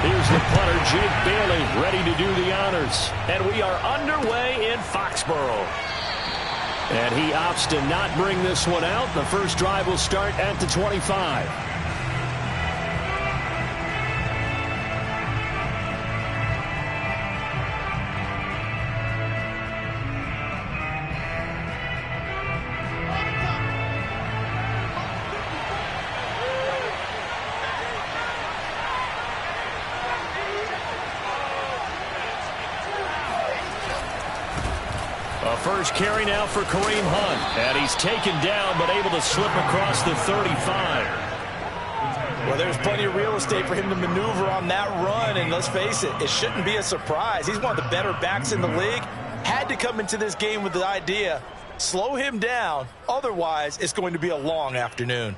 Here's the punter, Jake Bailey, ready to do the honors. And we are underway in Foxborough. And he opts to not bring this one out. The first drive will start at the 25. First carry now for Kareem Hunt. And he's taken down, but able to slip across the 35. Well, there's plenty of real estate for him to maneuver on that run. And let's face it, it shouldn't be a surprise. He's one of the better backs in the league. Had to come into this game with the idea, slow him down. Otherwise, it's going to be a long afternoon.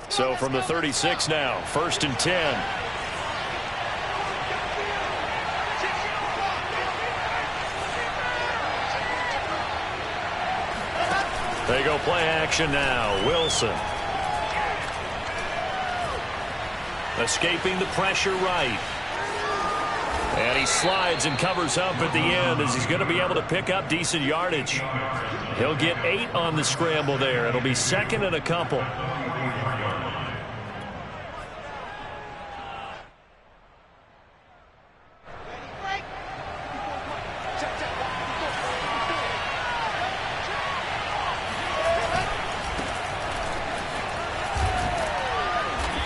So from the 36 now, 1st and 10. They go play action now. Wilson. Escaping the pressure right. And he slides and covers up at the end as he's going to be able to pick up decent yardage. He'll get 8 on the scramble there. It'll be 2nd and a couple.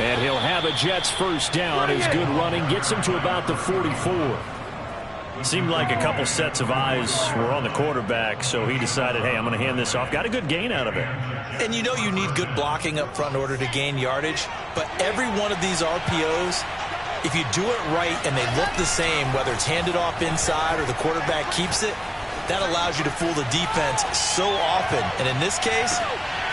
And he'll have a Jets first down. His good running gets him to about the 44. Seemed like a couple sets of eyes were on the quarterback, so he decided, hey, I'm going to hand this off. Got a good gain out of it. And you know you need good blocking up front in order to gain yardage, but every one of these RPOs, if you do it right and they look the same, whether it's handed off inside or the quarterback keeps it, that allows you to fool the defense so often. And in this case,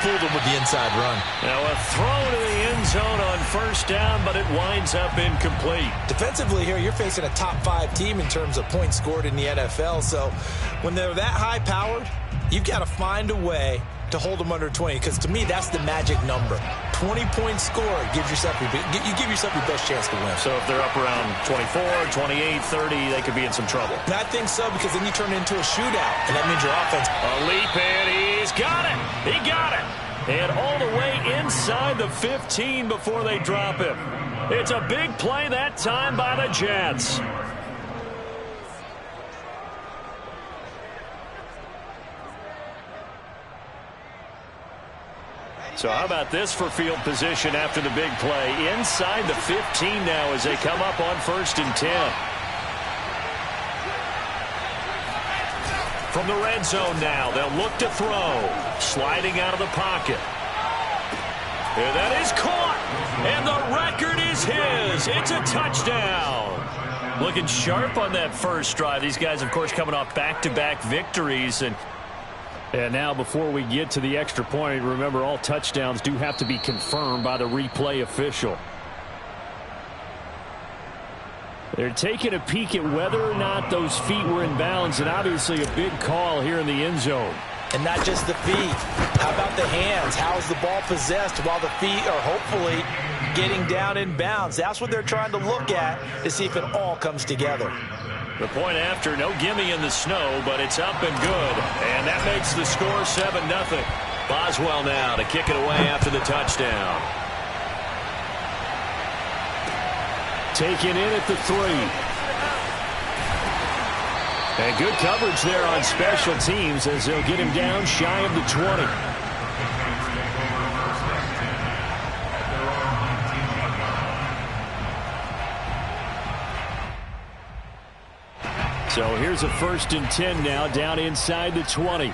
fooled them with the inside run. Now a throw to the end zone on first down, but it winds up incomplete. Defensively here, you're facing a top 5 team in terms of points scored in the NFL. So when they're that high-powered, you've got to find a way to hold them under 20, because to me, that's the magic number. 20 points scored gives yourself you give yourself your best chance to win. So if they're up around 24, 28, 30, they could be in some trouble. And I think so, because then you turn it into a shootout, and that means your offense. A leap, and he's got it. He got it. And all the way inside the 15 before they drop him. It's a big play that time by the Jets. So how about this for field position after the big play? Inside the 15 now as they come up on 1st and 10. From the red zone now, they'll look to throw. Sliding out of the pocket. And that is caught. And the record is his. It's a touchdown. Looking sharp on that first drive. These guys, of course, coming off back-to-back victories. And now before we get to the extra point, remember all touchdowns do have to be confirmed by the replay official. They're taking a peek at whether or not those feet were in bounds, and obviously a big call here in the end zone. And not just the feet. How about the hands? How's the ball possessed while the feet are hopefully getting down in bounds? That's what they're trying to look at to see if it all comes together. The point after, no gimme in the snow, but it's up and good. And that makes the score 7-0. Boswell now to kick it away after the touchdown. Taken in at the 3. And good coverage there on special teams as they'll get him down shy of the 20. So here's a 1st and 10 now down inside the 20.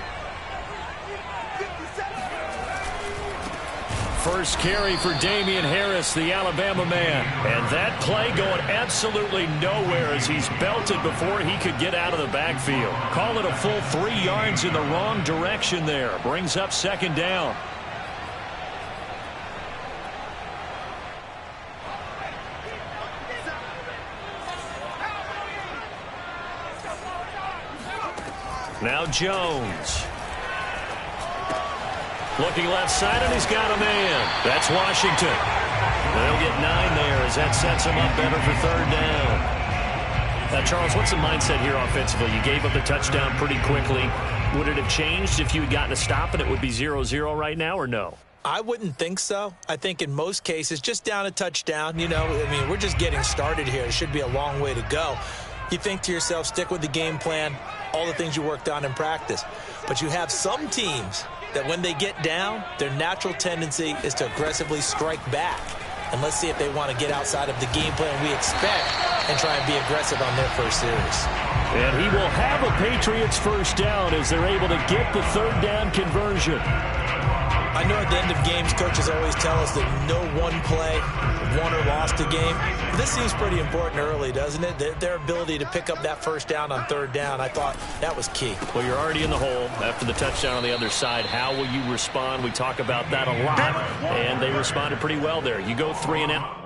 First carry for Damian Harris, the Alabama man. And that play going absolutely nowhere as he's belted before he could get out of the backfield. Call it a full 3 yards in the wrong direction there. Brings up 2nd down. Now Jones. Looking left side, and he's got a man. That's Washington. They'll get 9 there as that sets him up better for third down. Charles, what's the mindset here offensively? You gave up the touchdown pretty quickly. Would it have changed if you had gotten a stop and it would be 0-0 right now, or no? I wouldn't think so. I think in most cases, just down a touchdown, we're just getting started here. It should be a long way to go. You think to yourself, stick with the game plan, all the things you worked on in practice. But you have some teams that when they get down, their natural tendency is to aggressively strike back. And let's see if they want to get outside of the game plan we expect and try and be aggressive on their first series. And he will have a Patriots first down as they're able to get the third down conversion. I know at the end of games, coaches always tell us that no one play won or lost a game. But this seems pretty important early, doesn't it? Their ability to pick up that first down on third down, I thought that was key. Well, you're already in the hole after the touchdown on the other side. How will you respond? We talk about that a lot, and they responded pretty well there. You go 3 and out.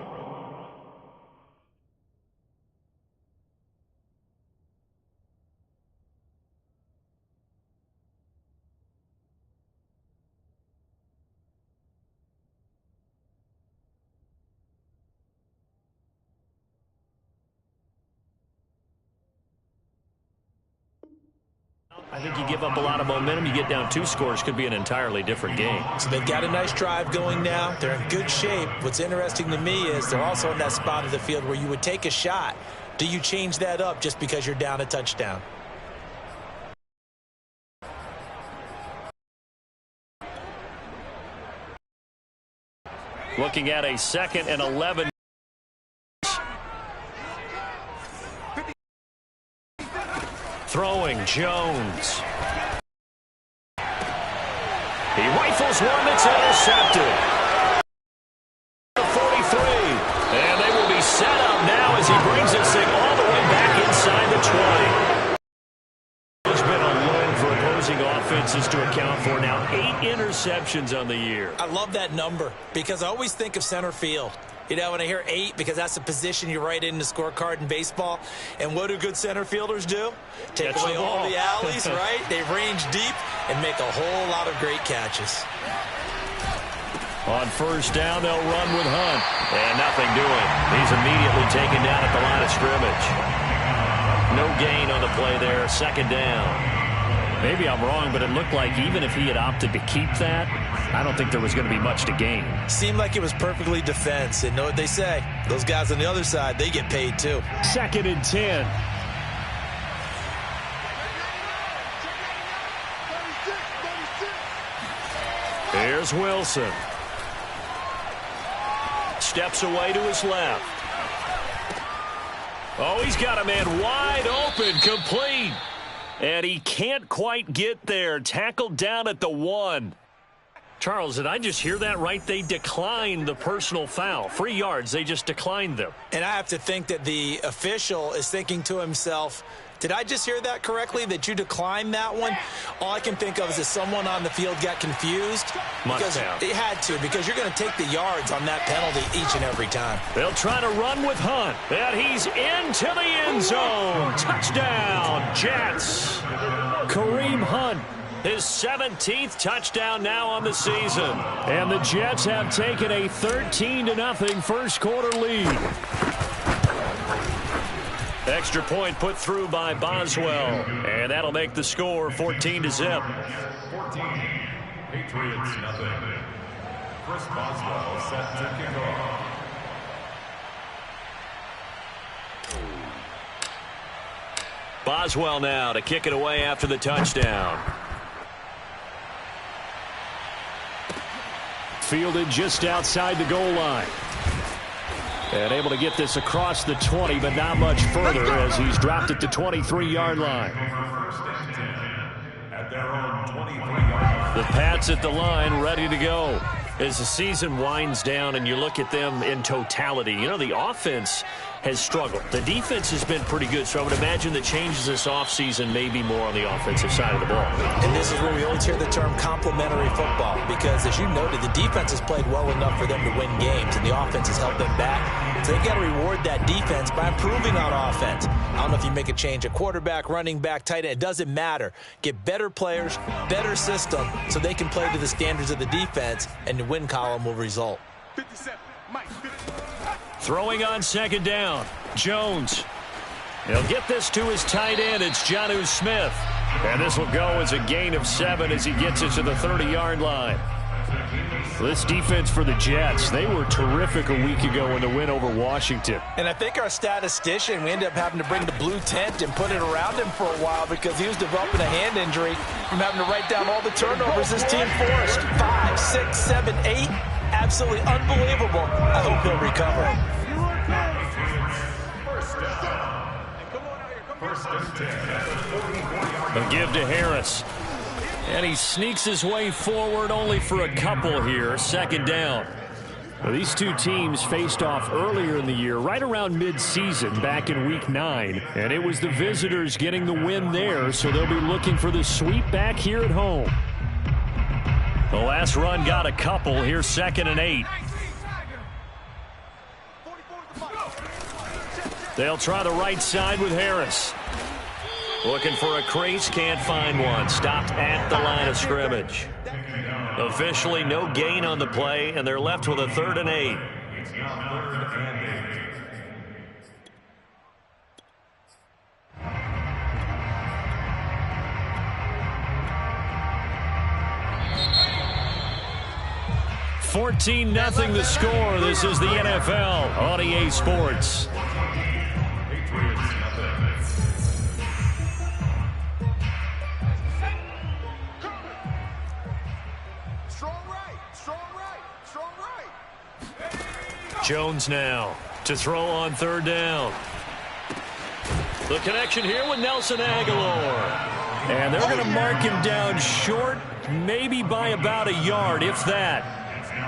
I think you give up a lot of momentum. You get down 2 scores, could be an entirely different game. So they've got a nice drive going now. They're in good shape. What's interesting to me is they're also in that spot of the field where you would take a shot. Do you change that up just because you're down a touchdown? Looking at a 2nd and 11. Throwing Jones. He rifles one that's intercepted. 43. And they will be set up now as he brings this thing all the way back inside the 20. There's been a load for opposing offenses to account for now. 8 interceptions on the year. I love that number because I always think of center field. When I hear 8, because that's the position you write in the scorecard in baseball. And what do good center fielders do? Take away all the alleys, right? They range deep and make a whole lot of great catches. On first down, they'll run with Hunt. And nothing doing. He's immediately taken down at the line of scrimmage. No gain on the play there. 2nd down. Maybe I'm wrong, but it looked like even if he had opted to keep that, I don't think there was going to be much to gain. Seemed like it was perfectly defense. And know what they say? Those guys on the other side, they get paid too. 2nd and 10. Here's Wilson. Steps away to his left. Oh, he's got a man wide open, complete. And he can't quite get there. Tackled down at the 1. Charles, did I just hear that right? They declined the personal foul. 3 yards, they just declined them. And I have to think that the official is thinking to himself, did I just hear that correctly, that you declined that one? All I can think of is that someone on the field got confused. Must have. It had to, because you're going to take the yards on that penalty each and every time. They'll try to run with Hunt. And he's into the end zone. Touchdown, Jets. Kareem Hunt, his 17th touchdown now on the season. And the Jets have taken a 13-0 first quarter lead. Extra point put through by Boswell. And that'll make the score 14-0. 14. Patriots nothing. Chris Boswell set to kick off. Boswell now to kick it away after the touchdown. Fielded just outside the goal line. And able to get this across the 20, but not much further as he's dropped it to 23-yard line. At their own 23-yard line. The Pats at the line, ready to go. As the season winds down and you look at them in totality, the offense has struggled. The defense has been pretty good, so I would imagine the changes this offseason may be more on the offensive side of the ball. And this is where we always hear the term complementary football, because as you noted, the defense has played well enough for them to win games, and the offense has held them back. So they've got to reward that defense by improving on offense. I don't know if you make a change at quarterback, running back, tight end. It doesn't matter. Get better players, better system, so they can play to the standards of the defense, and the win column will result. 57, Mike, 50. Throwing on second down, Jones. He'll get this to his tight end. It's Jonnu Smith. And this will go as a gain of 7 as he gets it to the 30-yard line. This defense for the Jets, they were terrific a week ago in the win over Washington. And I think our statistician, we ended up having to bring the blue tent and put it around him for a while because he was developing a hand injury from having to write down all the turnovers this team forced. 5, 6, 7, 8. Absolutely unbelievable. I hope he'll recover. A give to Harris. And he sneaks his way forward only for a couple here. Second down. Well, these two teams faced off earlier in the year, right around mid-season, back in Week 9. And it was the visitors getting the win there, so they'll be looking for the sweep back here at home. The last run got a couple. Here's 2nd and 8. They'll try the right side with Harris. Looking for a crease, can't find one. Stopped at the line of scrimmage. Officially no gain on the play, and they're left with a 3rd and 8. It's now 3rd and 8. 14-0 the score. This is the NFL on EA Sports. Patriots nothing. Strong right, strong right, strong right. Jones now to throw on 3rd down. The connection here with Nelson Aguilar. And they're going to mark him down short, maybe by about a yard, if that.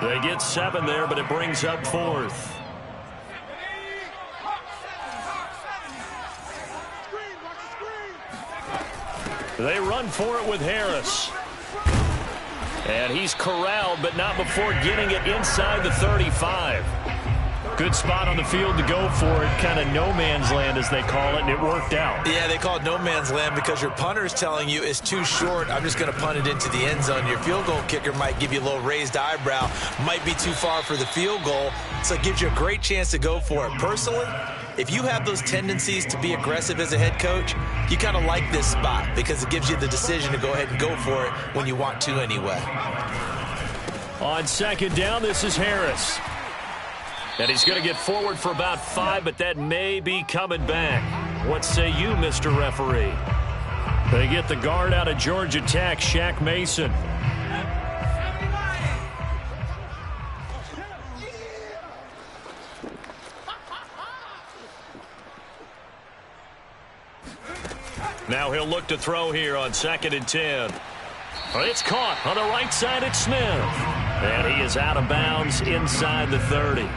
They get 7 there, but it brings up 4th. They run for it with Harris. And he's corralled, but not before getting it inside the 35. Good spot on the field to go for it. Kind of no man's land, as they call it, and it worked out. Yeah, they call it no man's land because your punter is telling you it's too short. I'm just going to punt it into the end zone. Your field goal kicker might give you a little raised eyebrow. Might be too far for the field goal, so it gives you a great chance to go for it. Personally, if you have those tendencies to be aggressive as a head coach, you kind of like this spot because it gives you the decision to go ahead and go for it when you want to anyway. On 2nd down, this is Harris. And he's going to get forward for about 5, but that may be coming back. What say you, Mr. Referee? They get the guard out of Georgia Tech, Shaq Mason. Now he'll look to throw here on 2nd and 10. It's caught on the right side at Smith. And he is out of bounds inside the 30.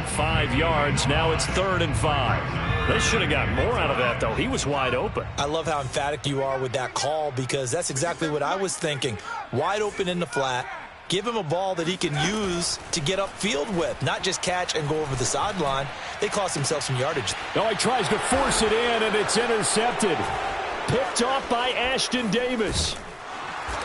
5 yards. Now it's 3rd and 5. They should have gotten more out of that, though. He was wide open. I love how emphatic you are with that call because that's exactly what I was thinking. Wide open in the flat. Give him a ball that he can use to get upfield with, not just catch and go over the sideline. They cost themselves some yardage. No, he tries to force it in, and it's intercepted. Picked off by Ashton Davis.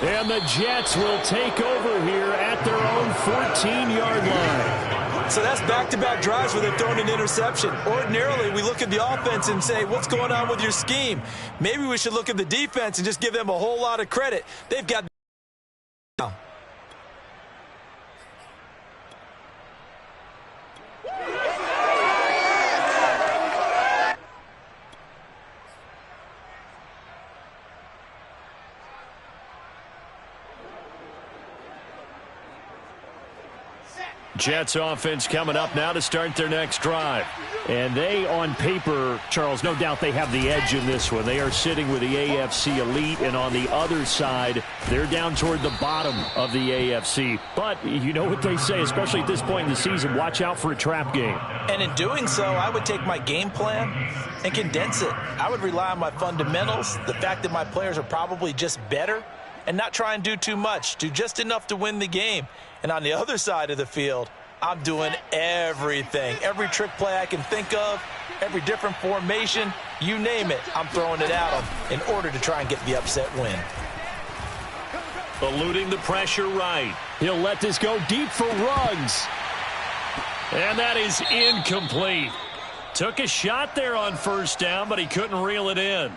And the Jets will take over here at their own 14-yard line. So that's back-to-back drives where they've thrown an interception. Ordinarily, we look at the offense and say, what's going on with your scheme? Maybe we should look at the defense and just give them a whole lot of credit. They've got... Jets offense coming up now to start their next drive. And they, on paper, Charles, no doubt they have the edge in this one. They are sitting with the AFC elite, and on the other side, they're down toward the bottom of the AFC. But you know what they say, especially at this point in the season, watch out for a trap game. And in doing so, I would take my game plan and condense it. I would rely on my fundamentals, the fact that my players are probably just better, and not try and do too much, do just enough to win the game. And on the other side of the field, I'm doing everything. Every trick play I can think of, every different formation, you name it, I'm throwing it at them in order to try and get the upset win. Eluding the pressure right. He'll let this go deep for Ruggs. And that is incomplete. Took a shot there on first down, but he couldn't reel it in.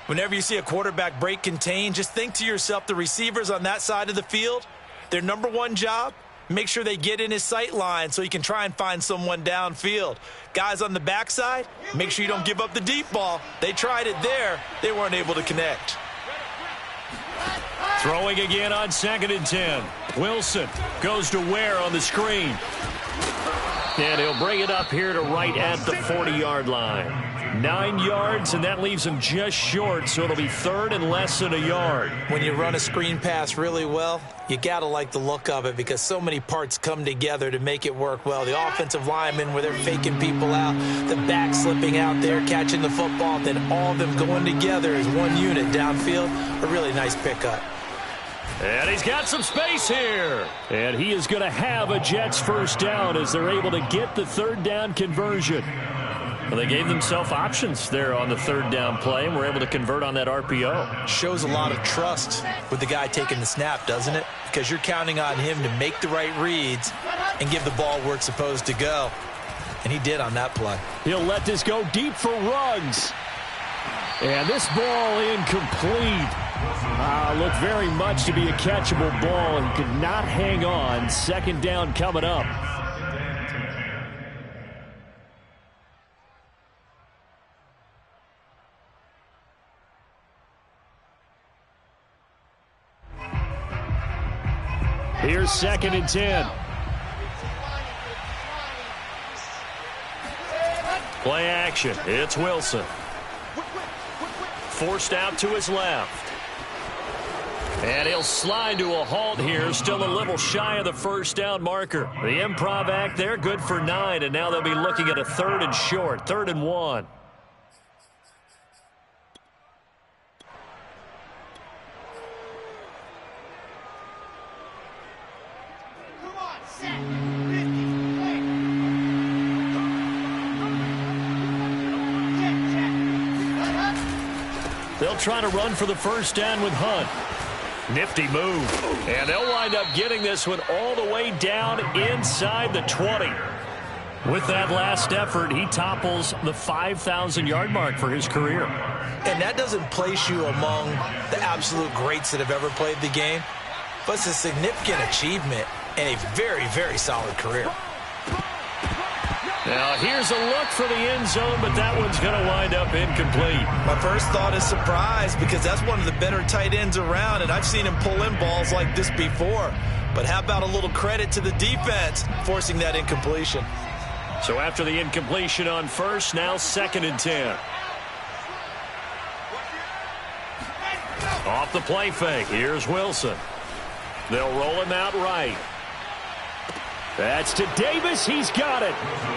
Whenever you see a quarterback break contain, just think to yourself, the receivers on that side of the field, their number one job, make sure they get in his sight line so he can try and find someone downfield. Guys on the backside, make sure you don't give up the deep ball. They tried it there. They weren't able to connect. Throwing again on 2nd and 10. Wilson goes to Ware on the screen. And he'll bring it up here to right at the 40-yard line. 9 yards, and that leaves him just short, so it'll be 3rd and less than a yard. When you run a screen pass really well, you got to like the look of it because so many parts come together to make it work well. The offensive linemen, where they're faking people out, the back slipping out there, catching the football, then all of them going together as one unit downfield. A really nice pickup. And he's got some space here. And he is going to have a Jets first down as they're able to get the 3rd down conversion. Well, they gave themselves options there on the 3rd down play, and were able to convert on that RPO. Shows a lot of trust with the guy taking the snap, doesn't it? Because you're counting on him to make the right reads and give the ball where it's supposed to go. And he did on that play. He'll let this go deep for Ruggs. And this ball incomplete. Looked very much to be a catchable ball, and could not hang on. 2nd down coming up. Here's 2nd and 10. Play action. It's Wilson. Forced out to his left. And he'll slide to a halt here, still a little shy of the first down marker. The improv act there, good for 9, and now they'll be looking at a 3rd and short, 3rd and 1. They'll try to run for the first down with Hunt. Nifty move. And they'll wind up getting this one all the way down inside the 20. With that last effort, he topples the 5,000-yard mark for his career. And that doesn't place you among the absolute greats that have ever played the game, but it's a significant achievement and a very, very solid career. Now, here's a look for the end zone, but that one's going to wind up incomplete. My first thought is surprise, because that's one of the better tight ends around, and I've seen him pull in balls like this before. But how about a little credit to the defense forcing that incompletion? So after the incompletion on first, now 2nd and 10. Off the play fake, here's Wilson. They'll roll him out right. That's to Davis. He's got it.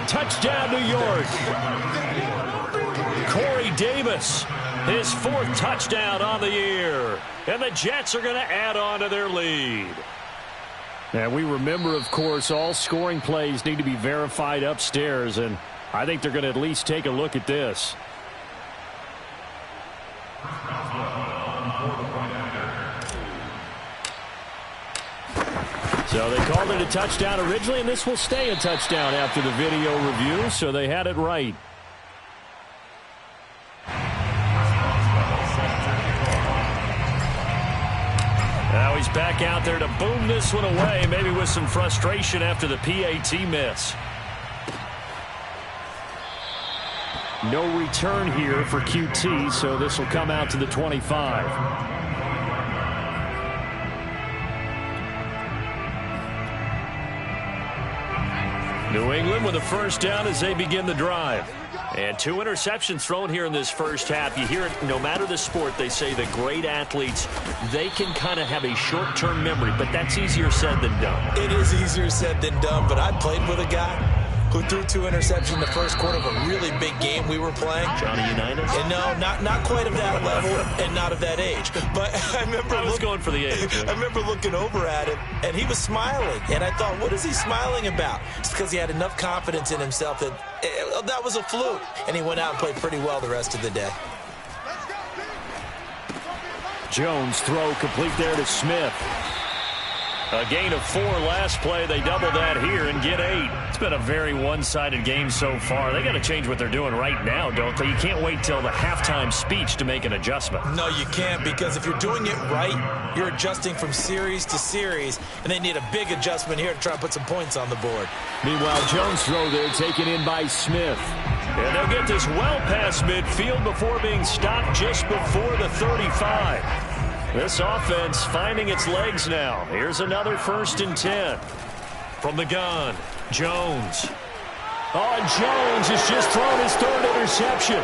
Touchdown, New York. Corey Davis, his 4th touchdown on the year. And the Jets are going to add on to their lead. And we remember, of course, all scoring plays need to be verified upstairs, and I think they're going to at least take a look at this. So they called it a touchdown originally, and this will stay a touchdown after the video review, so they had it right. Now he's back out there to boom this one away, maybe with some frustration after the PAT miss. No return here for QT, so this will come out to the 25. New England with a first down as they begin the drive. And 2 interceptions thrown here in this first half. You hear it, no matter the sport, they say the great athletes, they can kind of have a short-term memory, but that's easier said than done. It is easier said than done, but I played with a guy who threw 2 interceptions in the first quarter of a really big game we were playing. Johnny Unitas? And no, not quite of that level and not of that age. But I remember going for the age. I remember looking over at him, and he was smiling. And I thought, what is he smiling about? It's because he had enough confidence in himself that that was a fluke. And he went out and played pretty well the rest of the day. Jones throw complete there to Smith. A gain of 4 last play. They double that here and get 8. It's been a very one-sided game so far. They got to change what they're doing right now, don't they? You can't wait till the halftime speech to make an adjustment. No, you can't, because if you're doing it right, you're adjusting from series to series, and they need a big adjustment here to try to put some points on the board. Meanwhile, Jones throw there taken in by Smith. And they'll get this well past midfield before being stopped just before the 35. This offense finding its legs now. Here's another 1st and 10. From the gun, Jones. Oh, Jones has just thrown his 3rd interception.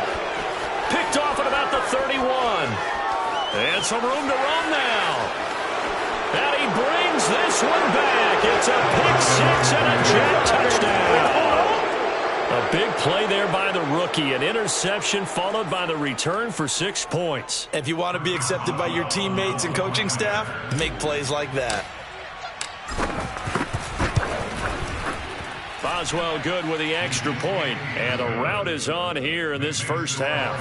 Picked off at about the 31. And some room to run now. And he brings this one back. It's a pick 6 and a Jet touchdown. A big play there by the rookie. An interception followed by the return for 6 points. If you want to be accepted by your teammates and coaching staff, make plays like that. Boswell good with the extra point. And a rout is on here in this first half.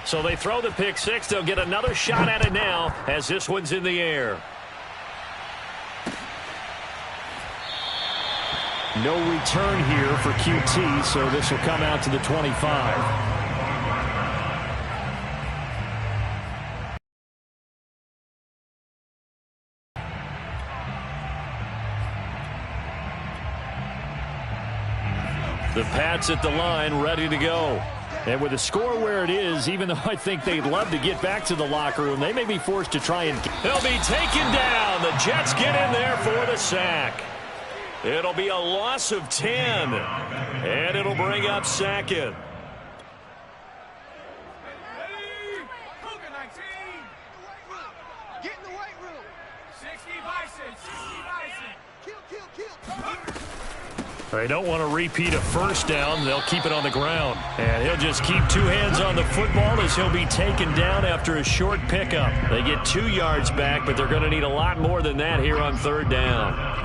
So they throw the pick 6. They'll get another shot at it now as this one's in the air. No return here for QT, so this will come out to the 25. The Pats at the line, ready to go. And with the score where it is, even though I think they'd love to get back to the locker room, they may be forced to try and... They'll be taken down. The Jets get in there for the sack. It'll be a loss of 10. And it'll bring up 2nd. Get in the weight room. 60 bison. 60 bison. Kill. They don't want to repeat a first down. They'll keep it on the ground. And he'll just keep 2 hands on the football as he'll be taken down after a short pickup. They get 2 yards back, but they're going to need a lot more than that here on 3rd down.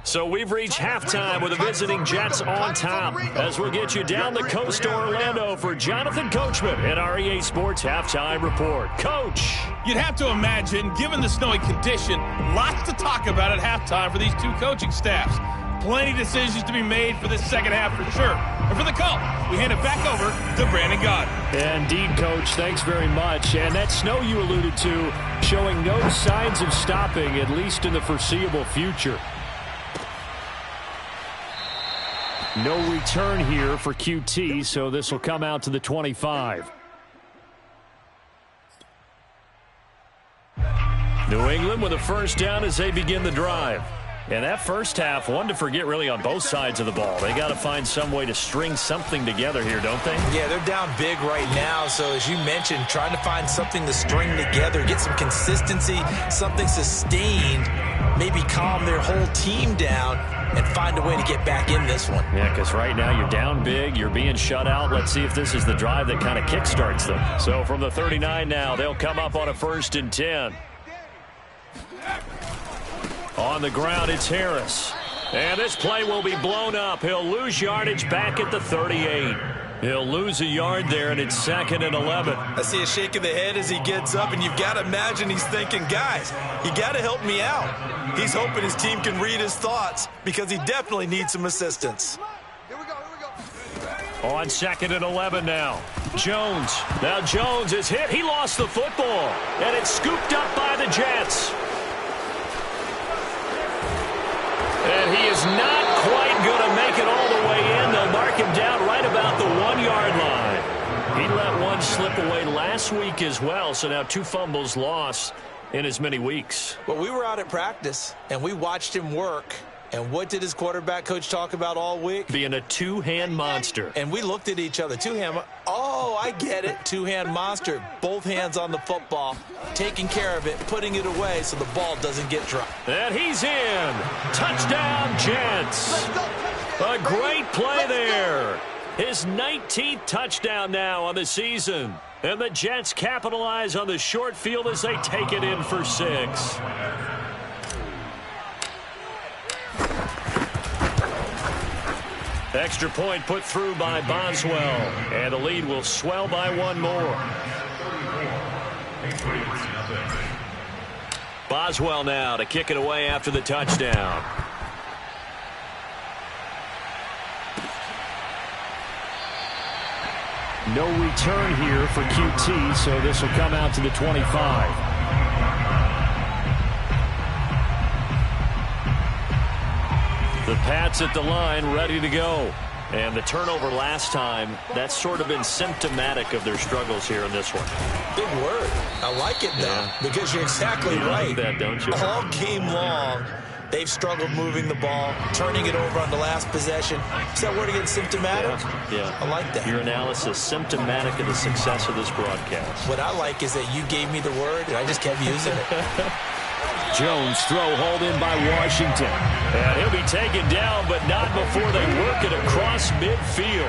So we've reached halftime with the visiting Jets on top. As we'll get you down the coast to Orlando for Jonathan Coachman at our EA Sports Halftime Report. Coach! You'd have to imagine, given the snowy condition, lots to talk about at halftime for these 2 coaching staffs. Plenty of decisions to be made for this second half for sure. And for the call, we hand it back over to Brandon Gaudin. Indeed, Coach. Thanks very much. And that snow you alluded to showing no signs of stopping, at least in the foreseeable future. No return here for QT, so this will come out to the 25. New England with a first down as they begin the drive. And that first half, one to forget really on both sides of the ball. They got to find some way to string something together here, don't they? Yeah, they're down big right now. So as you mentioned, trying to find something to string together, get some consistency, something sustained, maybe calm their whole team down and find a way to get back in this one. Yeah, because right now you're down big, you're being shut out. Let's see if this is the drive that kind of kickstarts them. So from the 39 now, they'll come up on a 1st and 10. On the ground, it's Harris. And this play will be blown up. He'll lose yardage back at the 38. He'll lose a yard there, and it's 2nd and 11. I see a shake of the head as he gets up, and you've got to imagine he's thinking, guys, you got to help me out. He's hoping his team can read his thoughts because he definitely needs some assistance. Here we go. On 2nd and 11 now. Jones. Now Jones is hit. He lost the football, and it's scooped up by the Jets. And he is not quite going to make it all the way in. They'll mark him down right about the 1-yard line. He let one one slip away last week as well, so now 2 fumbles lost in as many weeks. Well, we were out at practice, and we watched him work. And what did his quarterback coach talk about all week? Being a two-hand monster. And we looked at each other. Two-hand. Oh, I get it. Two-hand monster. Both hands on the football, taking care of it, putting it away so the ball doesn't get dropped. And he's in. Touchdown, Jets. A great play there. His 19th touchdown now on the season. And the Jets capitalize on the short field as they take it in for 6. Extra point put through by Boswell. And the lead will swell by 1 more. Boswell now to kick it away after the touchdown. No return here for QT, so this will come out to the 25. The Pats at the line, ready to go. And the turnover last time, that's sort of been symptomatic of their struggles here in this one. Big word. I like it, though, because you're exactly right. You like that, don't you? All game long, they've struggled moving the ball, turning it over on the last possession. Is that word again, symptomatic? Yeah. I like that. Your analysis, symptomatic of the success of this broadcast. What I like is that you gave me the word, and I just kept using it. Jones throw hauled in by Washington. And he'll be taken down, but not before they work it across midfield.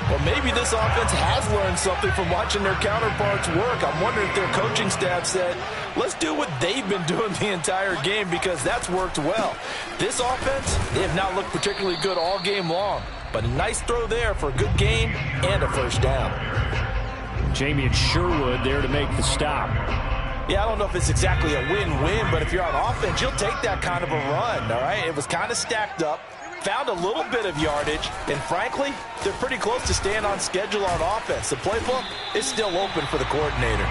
Well, maybe this offense has learned something from watching their counterparts work. I'm wondering if their coaching staff said, let's do what they've been doing the entire game, because that's worked well. This offense, they have not looked particularly good all game long, but a nice throw there for a good gain and a first down. Jamie and Sherwood there to make the stop. Yeah, I don't know if it's exactly a win-win, but if you're on offense, you'll take that kind of a run, all right? It was kind of stacked up, found a little bit of yardage, and frankly, they're pretty close to staying on schedule on offense. The playbook is still open for the coordinator.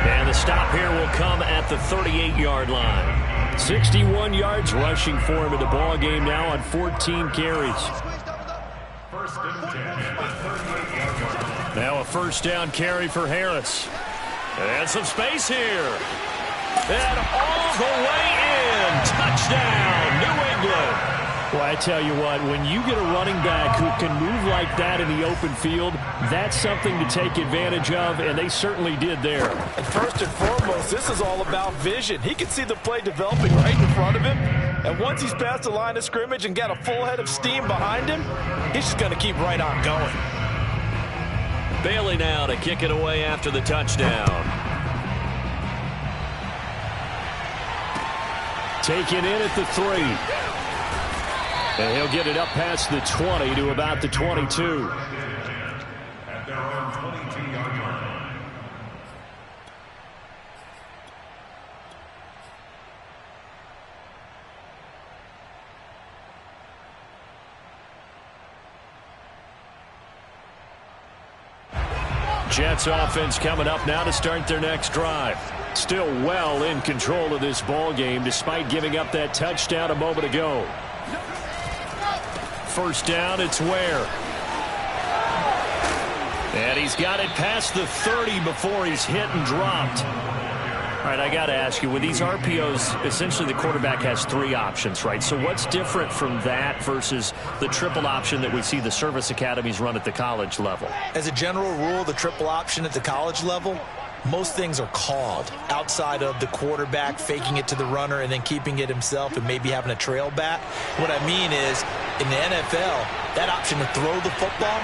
And the stop here will come at the 38-yard line. 61 yards rushing for him in the ball game now on 14 carries. First and 10. Now a first down carry for Harris. And some space here. And all the way in. Touchdown, New England. Well, I tell you what, when you get a running back who can move like that in the open field, that's something to take advantage of, and they certainly did there. And first and foremost, this is all about vision. He can see the play developing right in front of him, and once he's past the line of scrimmage and got a full head of steam behind him, he's just going to keep right on going. Bailey now to kick it away after the touchdown. Taken in at the 3. And he'll get it up past the 20 to about the 22. At their own 22-yard line. Jets offense coming up now to start their next drive. Still well in control of this ball game despite giving up that touchdown a moment ago. First down, it's Ware. And he's got it past the 30 before he's hit and dropped. All right, I got to ask you, with these RPOs, essentially the quarterback has 3 options, right? So what's different from that versus the triple option that we see the service academies run at the college level? As a general rule, the triple option at the college level, most things are called outside of the quarterback faking it to the runner and then keeping it himself and maybe having a trail back. What I mean is, in the NFL, that option to throw the football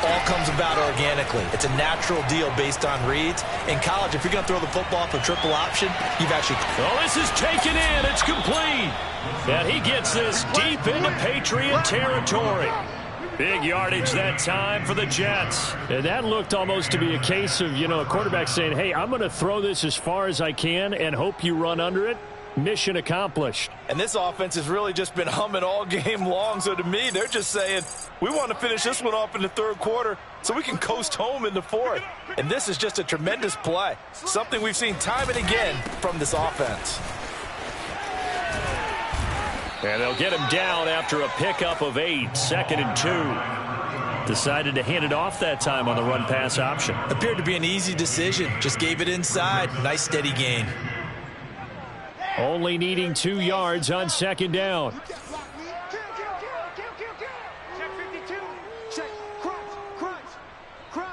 all comes about organically. It's a natural deal based on reads. In college, if you're going to throw the football for triple option, you've actually... Oh, this is taken in. It's complete. And he gets this deep into Patriot territory. Big yardage that time for the Jets. And that looked almost to be a case of, a quarterback saying, hey, I'm going to throw this as far as I can and hope you run under it. Mission accomplished. And this offense has really just been humming all game long. So to me, they're just saying, we want to finish this one off in the third quarter so we can coast home in the fourth. And this is just a tremendous play. Something we've seen time and again from this offense. And they'll get him down after a pickup of 8, 2nd and 2. Decided to hand it off that time on the run-pass option. Appeared to be an easy decision. Just gave it inside. Nice steady gain. Only needing 2 yards on second down. Check 52. Check. Crunch.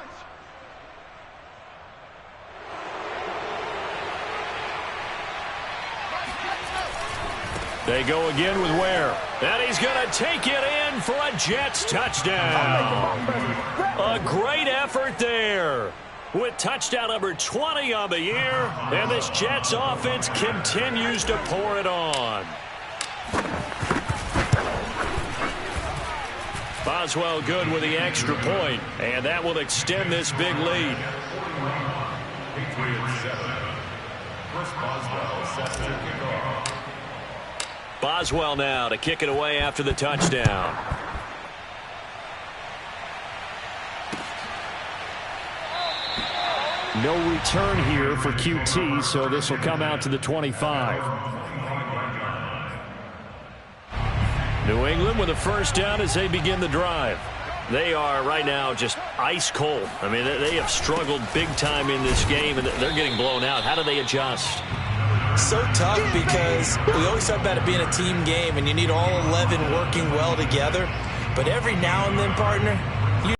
They go again with Ware. And he's going to take it in for a Jets touchdown. A great effort there. With touchdown number 20 on the year. And this Jets offense continues to pour it on. Boswell good with the extra point. And that will extend this big lead. Patriots 7. Chris Boswell set to kick off. Boswell now to kick it away after the touchdown. No return here for QT, so this will come out to the 25. New England with a first down as they begin the drive. They are right now just ice cold. I mean, they have struggled big time in this game, and they're getting blown out. How do they adjust? So tough because we always talk about it being a team game, and you need all 11 working well together. But every now and then, partner, you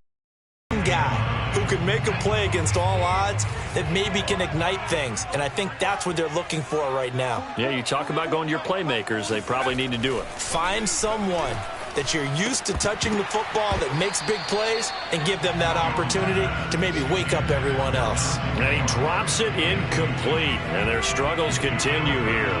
need a guy who can make a play against all odds that maybe can ignite things. And I think that's what they're looking for right now. Yeah, you talk about going to your playmakers. They probably need to do it. Find someone that you're used to touching the football that makes big plays and give them that opportunity to maybe wake up everyone else. And he drops it incomplete, and their struggles continue here.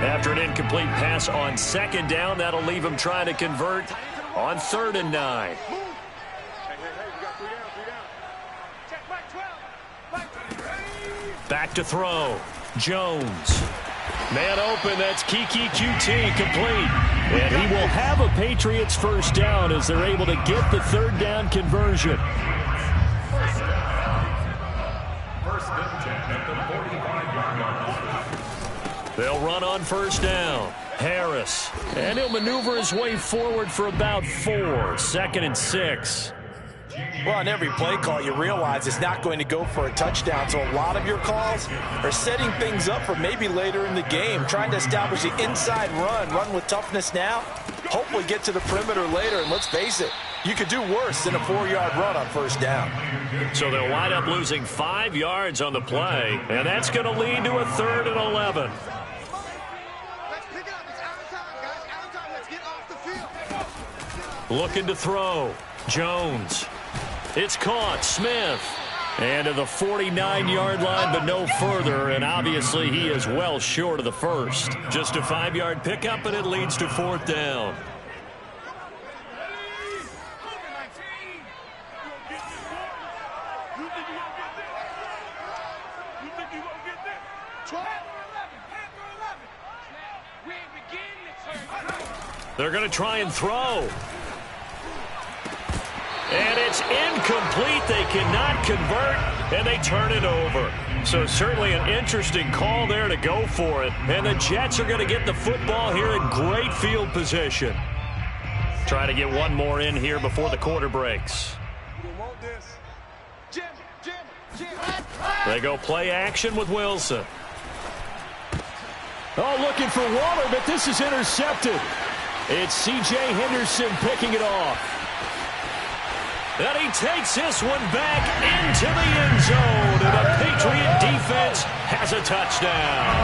After an incomplete pass on second down, that'll leave him trying to convert on 3rd and 9. Back to throw. Jones. Man open. That's Kiki QT complete. And he will have a Patriots first down as they're able to get the 3rd down conversion. First and 10 at the 45-yard line. They'll run on first down. Harris. And he'll maneuver his way forward for about 4. 2nd and 6. Well, on every play call, you realize it's not going to go for a touchdown. So a lot of your calls are setting things up for maybe later in the game, trying to establish the inside run with toughness now, hopefully get to the perimeter later. And let's face it, you could do worse than a 4-yard run on first down. So they'll wind up losing 5 yards on the play, and that's going to lead to a 3rd and 11. Let's pick it up. It's out of time, guys. Out of time. Let's get off the field. Looking to throw. Jones. It's caught. Smith. And to the 49-yard line, but no further. And obviously he is well short of the first. Just a 5-yard pickup, and it leads to 4th down. They're going to try and throw. And it's incomplete. They cannot convert, and they turn it over. So certainly an interesting call there to go for it. And the Jets are going to get the football here in great field position. Try to get one more in here before the quarter breaks. They go play action with Wilson. Oh, looking for Waller, but this is intercepted. It's C.J. Henderson picking it off. And he takes this one back into the end zone. And the Patriot defense has a touchdown.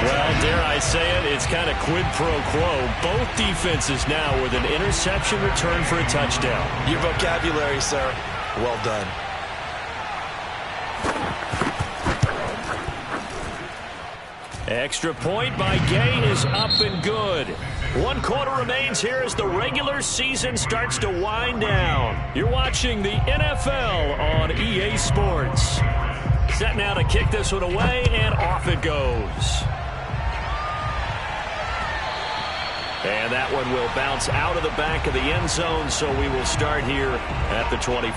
Well, dare I say it, it's kind of quid pro quo. Both defenses now with an interception return for a touchdown. Your vocabulary, sir. Well done. Extra point by Gay is up and good. 1 quarter remains here as the regular season starts to wind down. You're watching the NFL on EA Sports. Set now to kick this one away, and off it goes. And that one will bounce out of the back of the end zone, so we will start here at the 25.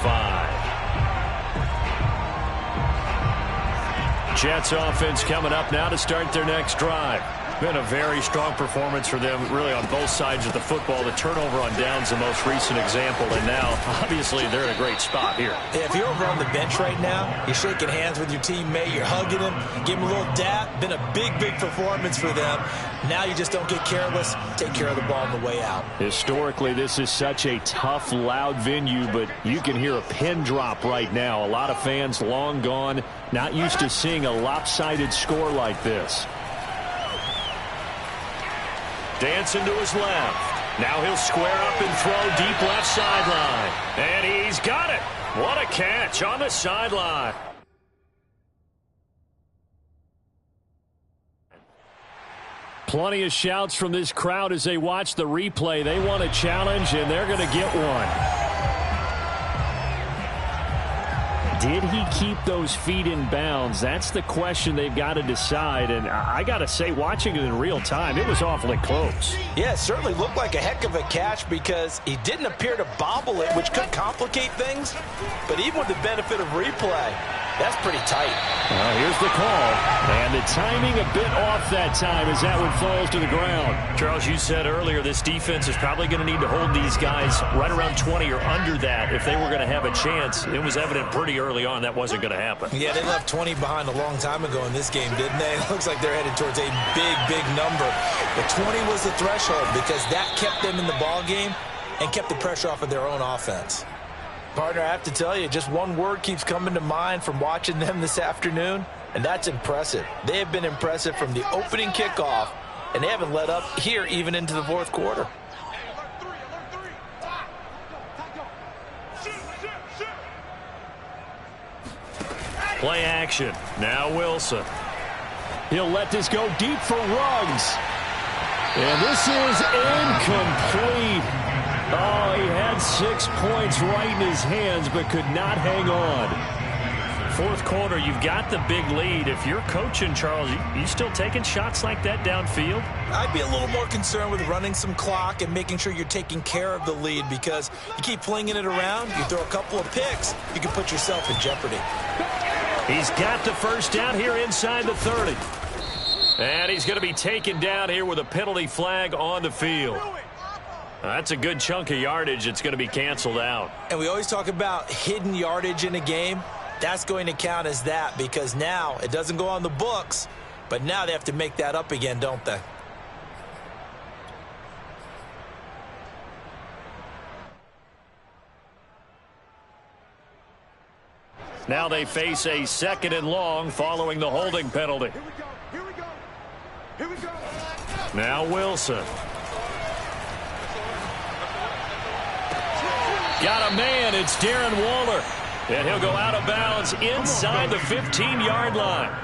Jets offense coming up now to start their next drive. Been a very strong performance for them, really, on both sides of the football. The turnover on downs, the most recent example, and now, obviously, they're in a great spot here. Yeah, if you're over on the bench right now, you're shaking hands with your teammate, you're hugging him, give him a little dap. Been a big, big performance for them. Now you just don't get careless. Take care of the ball on the way out. Historically, this is such a tough, loud venue, but you can hear a pin drop right now. A lot of fans long gone, not used to seeing a lopsided score like this. Dancing to his left. Now he'll square up and throw deep left sideline. And he's got it. What a catch on the sideline. Plenty of shouts from this crowd as they watch the replay. They want a challenge, and they're going to get one. Did he keep those feet in bounds? That's the question they've got to decide. And I got to say, watching it in real time, it was awfully close. Yeah, it certainly looked like a heck of a catch because he didn't appear to bobble it, which could complicate things. But even with the benefit of replay, that's pretty tight. Here's the call. And the timing a bit off that time as that one falls to the ground. Charles, you said earlier this defense is probably going to need to hold these guys right around 20 or under that if they were going to have a chance. It was evident pretty early on that wasn't going to happen. Yeah, they left 20 behind a long time ago in this game, didn't they? It looks like they're headed towards a big, big number. But 20 was the threshold because that kept them in the ball game and kept the pressure off of their own offense. Partner, I have to tell you, just one word keeps coming to mind from watching them this afternoon, and that's impressive. They have been impressive from the opening kickoff, and they haven't let up here even into the fourth quarter. Play action. Now Wilson. He'll let this go deep for Ruggs. And this is incomplete. Oh, he had 6 points right in his hands, but could not hang on. Fourth quarter, you've got the big lead. If you're coaching, Charles, you still taking shots like that downfield? I'd be a little more concerned with running some clock and making sure you're taking care of the lead because you keep flinging it around, you throw a couple of picks, you can put yourself in jeopardy. He's got the first down here inside the 30. And he's going to be taken down here with a penalty flag on the field. That's a good chunk of yardage. It's going to be canceled out. And we always talk about hidden yardage in a game. That's going to count as that because now it doesn't go on the books, but now they have to make that up again, don't they? Now they face a 2nd and long following the holding penalty. Here we go. Here we go. Now Wilson. Got a man. It's Darren Waller. And he'll go out of bounds inside the 15-yard line.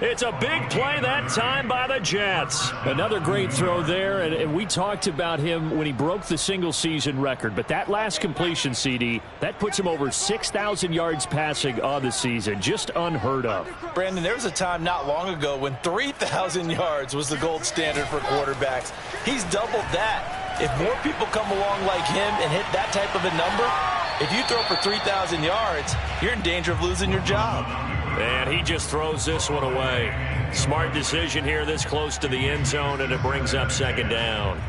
It's a big play that time by the Jets. Another great throw there, and we talked about him when he broke the single-season record. But that last completion, CD, that puts him over 6,000 yards passing on the season. Just unheard of. Brandon, there was a time not long ago when 3,000 yards was the gold standard for quarterbacks. He's doubled that. If more people come along like him and hit that type of a number, if you throw for 3,000 yards, you're in danger of losing your job. And he just throws this one away. Smart decision here this close to the end zone, and it brings up 2nd down.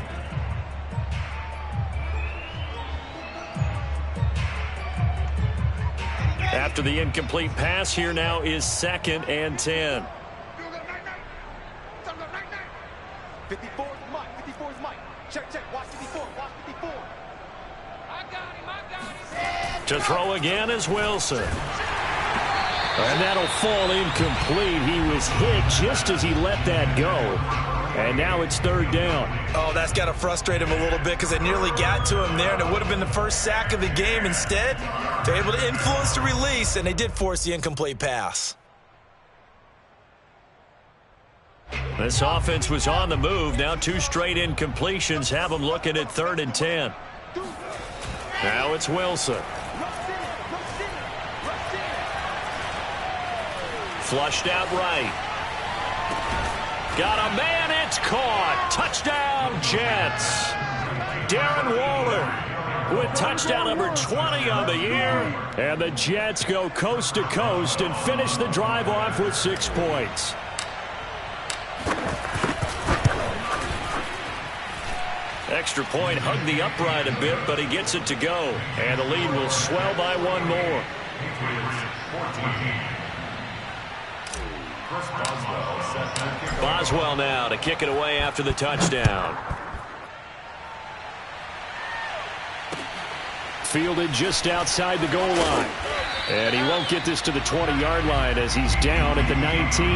After the incomplete pass, here now is 2nd and 10. 54 is Mike. 54 is Mike. Check, check. Watch 54. Watch 54. I got him. To throw again is Wilson. And that'll fall incomplete. He was hit just as he let that go. And now it's 3rd down. Oh, that's got to frustrate him a little bit because they nearly got to him there, and it would have been the first sack of the game. Instead, they're able to influence the release, and they did force the incomplete pass. This offense was on the move. Now 2 straight incompletions have them looking at 3rd and 10. Now it's Wilson. Flushed out right. Got a man. It's caught. Touchdown, Jets. Darren Waller with touchdown number 20 on the year. And the Jets go coast to coast and finish the drive off with 6 points. Extra point hugged the upright a bit, but he gets it to go. And the lead will swell by 1 more. Boswell now to kick it away after the touchdown. Fielded just outside the goal line. And he won't get this to the 20-yard line as he's down at the 19.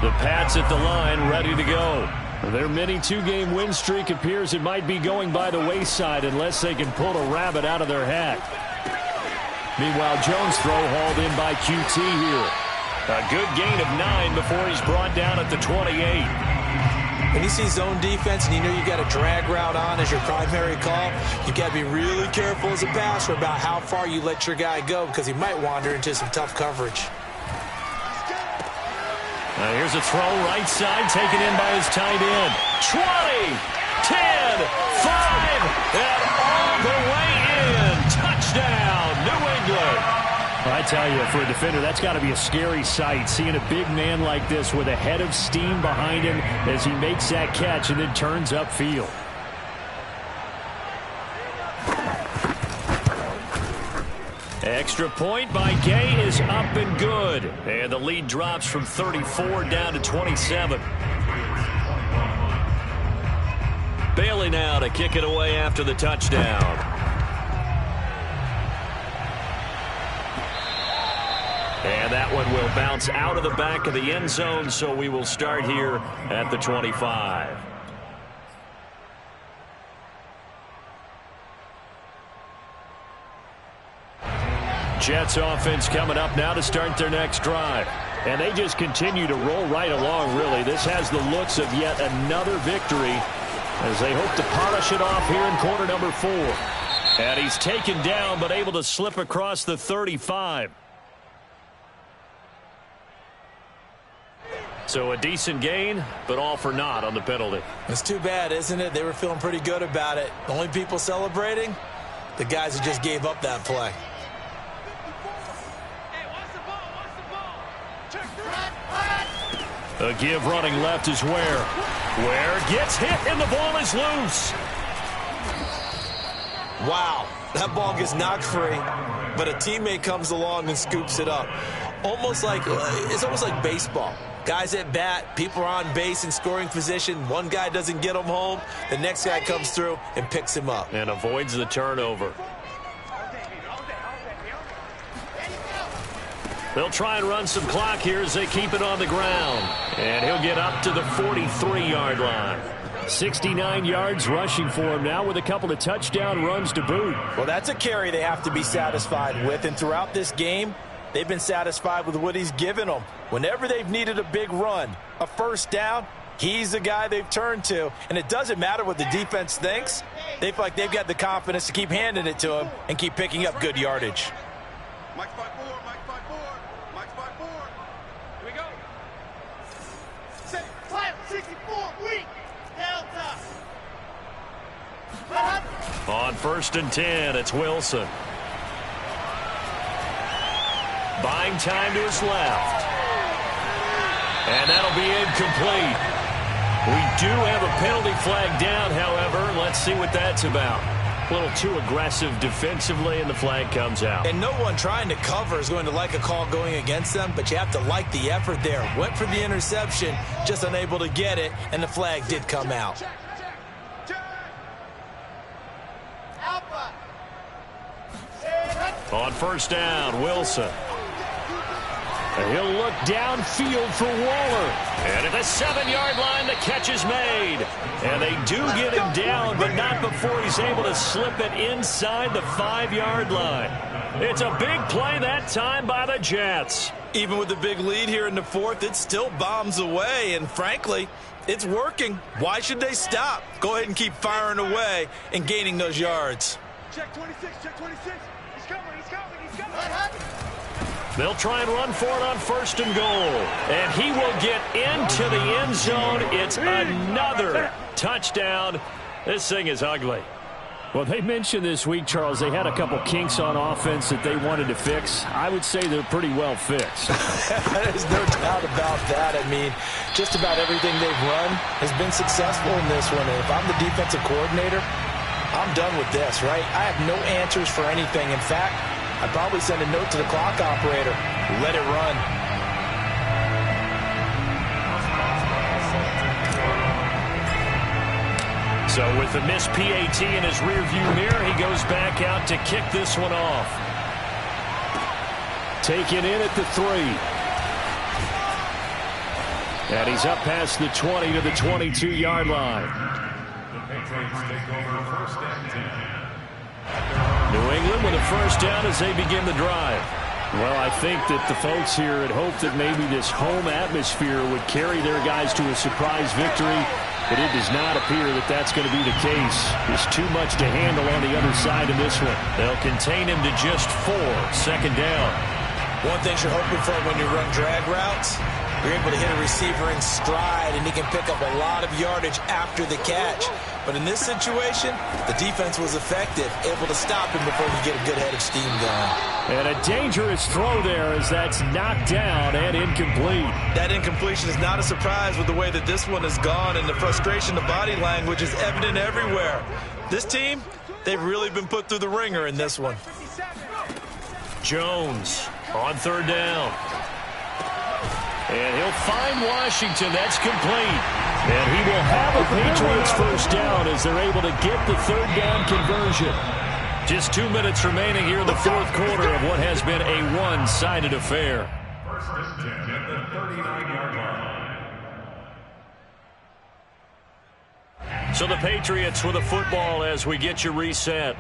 The Pats at the line, ready to go. Their mini 2-game win streak appears it might be going by the wayside unless they can pull a rabbit out of their hat. Meanwhile, Jones' throw hauled in by QT here. A good gain of 9 before he's brought down at the 28. When you see zone defense and you know you got a drag route on as your primary call, you got to be really careful as a passer about how far you let your guy go because he might wander into some tough coverage. Here's a throw right side taken in by his tight end. 20, 10, 5, and all the way in. Touchdown, New England. I tell you, for a defender, that's got to be a scary sight, seeing a big man like this with a head of steam behind him as he makes that catch and then turns upfield. Extra point by Gay is up and good. And the lead drops from 34 down to 27. Bailey now to kick it away after the touchdown. And that one will bounce out of the back of the end zone, so we will start here at the 25. Jets offense coming up now to start their next drive. And they just continue to roll right along, really. This has the looks of yet another victory as they hope to polish it off here in quarter number 4. And he's taken down but able to slip across the 35. So a decent gain, but all for naught on the penalty. It's too bad, isn't it? They were feeling pretty good about it. The only people celebrating, the guys who just gave up that play. A give running left is Ware. Ware gets hit and the ball is loose. Wow, that ball gets knocked free, but a teammate comes along and scoops it up. It's almost like baseball. Guys at bat, people are on base in scoring position. One guy doesn't get him home. The next guy comes through and picks him up. And avoids the turnover. They'll try and run some clock here as they keep it on the ground. And he'll get up to the 43-yard line. 69 yards rushing for him now with a couple of touchdown runs to boot. Well, that's a carry they have to be satisfied with. And throughout this game, they've been satisfied with what he's given them. Whenever they've needed a big run, a first down, he's the guy they've turned to. And it doesn't matter what the defense thinks. They feel like they've got the confidence to keep handing it to him and keep picking up good yardage. Mike 5-4, Mike 5-4, Mike 5-4. Here we go. Say, flat 64, weak, Delta. On 1st and 10, it's Wilson. Buying time to his left. And that'll be incomplete. We do have a penalty flag down, however. Let's see what that's about. A little too aggressive defensively, and the flag comes out. And no one trying to cover is going to like a call going against them, but you have to like the effort there. Went for the interception, just unable to get it, and the flag did come out. On 1st down, Wilson. And he'll look downfield for Waller. And at the 7-yard line, the catch is made. And they do get him down, but not before he's able to slip it inside the 5-yard line. It's a big play that time by the Jets. Even with the big lead here in the 4th, it still bombs away. And frankly, it's working. Why should they stop? Go ahead and keep firing away and gaining those yards. Check 26, check 26. He's coming, he's coming, he's coming. They'll try and run for it on 1st and goal. And he will get into the end zone. It's another touchdown. This thing is ugly. Well, they mentioned this week, Charles, they had a couple kinks on offense that they wanted to fix. I would say they're pretty well fixed. There's no doubt about that. I mean, just about everything they've run has been successful in this one. And if I'm the defensive coordinator, I'm done with this, right? I have no answers for anything. In fact, I'd probably send a note to the clock operator. Let it run. So with the missed PAT in his rearview mirror, he goes back out to kick this one off. Taken in at the 3. And he's up past the 20 to the 22-yard line. The Patriots take over first and 10. New England with a first down as they begin the drive. Well, I think that the folks here had hoped that maybe this home atmosphere would carry their guys to a surprise victory, but it does not appear that that's going to be the case. There's too much to handle on the other side of this one. They'll contain him to just 4. Second down. One thing you're hoping for when you run drag routes, you're able to hit a receiver in stride, and he can pick up a lot of yardage after the catch. But in this situation, the defense was effective, able to stop him before he get a good head of steam going. And a dangerous throw there as that's knocked down and incomplete. That incompletion is not a surprise with the way that this one has gone, and the frustration, the body language is evident everywhere. This team, they've really been put through the ringer in this one. Jones on third down. And he'll find Washington. That's complete. And he will have a Patriots first down as they're able to get the third down conversion. Just 2 minutes remaining here in the fourth quarter of what has been a one-sided affair. First and 10 at the 39-yard line. So the Patriots with a football as we get you reset.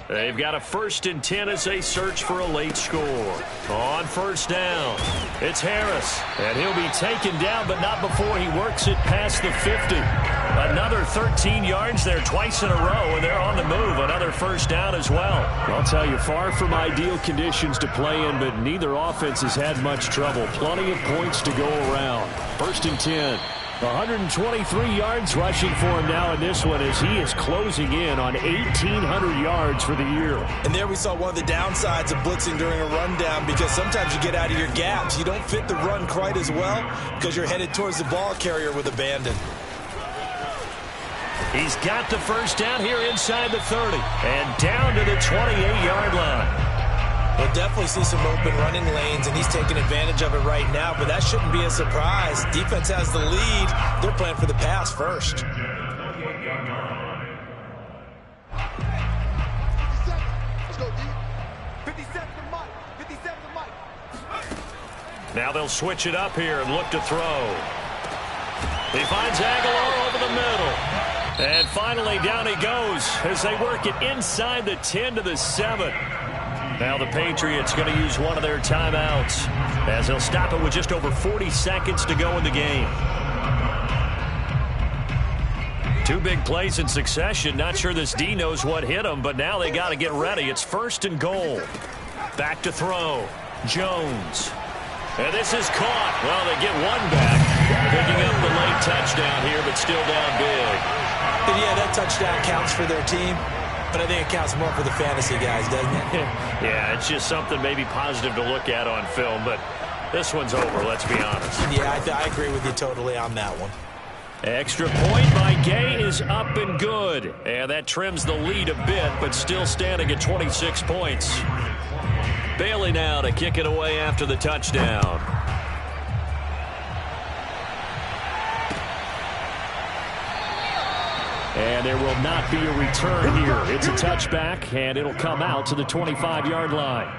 They've got a first and 10 as they search for a late score. On first down, it's Harris. And he'll be taken down, but not before he works it past the 50. Another 13 yards there twice in a row, and they're on the move. Another first down as well. I'll tell you, far from ideal conditions to play in, but neither offense has had much trouble. Plenty of points to go around. First and 10. 123 yards rushing for him now in this one as he is closing in on 1,800 yards for the year. And there we saw one of the downsides of blitzing during a rundown, because sometimes you get out of your gaps. You don't fit the run quite as well because you're headed towards the ball carrier with abandon. He's got the first down here inside the 30 and down to the 28-yard line. We'll definitely see some open running lanes, and he's taking advantage of it right now, but that shouldn't be a surprise. Defense has the lead. They're playing for the pass first. Now they'll switch it up here and look to throw. He finds Aguilar over the middle. And finally down he goes as they work it inside the 10 to the 7. Now the Patriots going to use one of their timeouts as they'll stop it with just over 40 seconds to go in the game. 2 big plays in succession. Not sure this D knows what hit him, but now they got to get ready. It's first and goal. Back to throw. Jones. And this is caught. Well, they get one back. Picking up the late touchdown here, but still down big. And yeah, that touchdown counts for their team. But I think it counts more for the fantasy guys, doesn't it? Yeah, it's just something maybe positive to look at on film, but this one's over, let's be honest. Yeah, I agree with you totally on that one. Extra point by Gay is up and good. And that trims the lead a bit, but still standing at 26 points. Bailey now to kick it away after the touchdown. And there will not be a return here. It's a touchback, and it'll come out to the 25-yard line.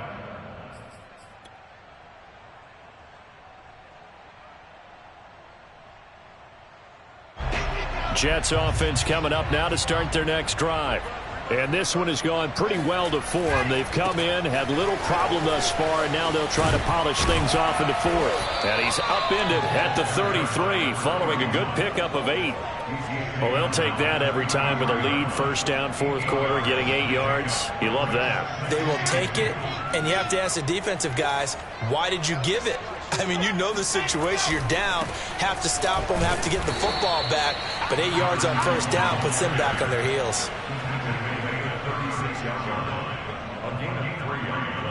Jets offense coming up now to start their next drive. And this one has gone pretty well to form. They've come in, had little problem thus far, and now they'll try to polish things off in the fourth. And he's upended at the 33 following a good pickup of 8. Well, they'll take that every time with a lead. First down, fourth quarter, getting 8 yards. You love that. They will take it, and you have to ask the defensive guys, why did you give it? I mean, you know the situation. You're down, have to stop them, have to get the football back, but 8 yards on first down puts them back on their heels. 36-yard line. A gain of 3 on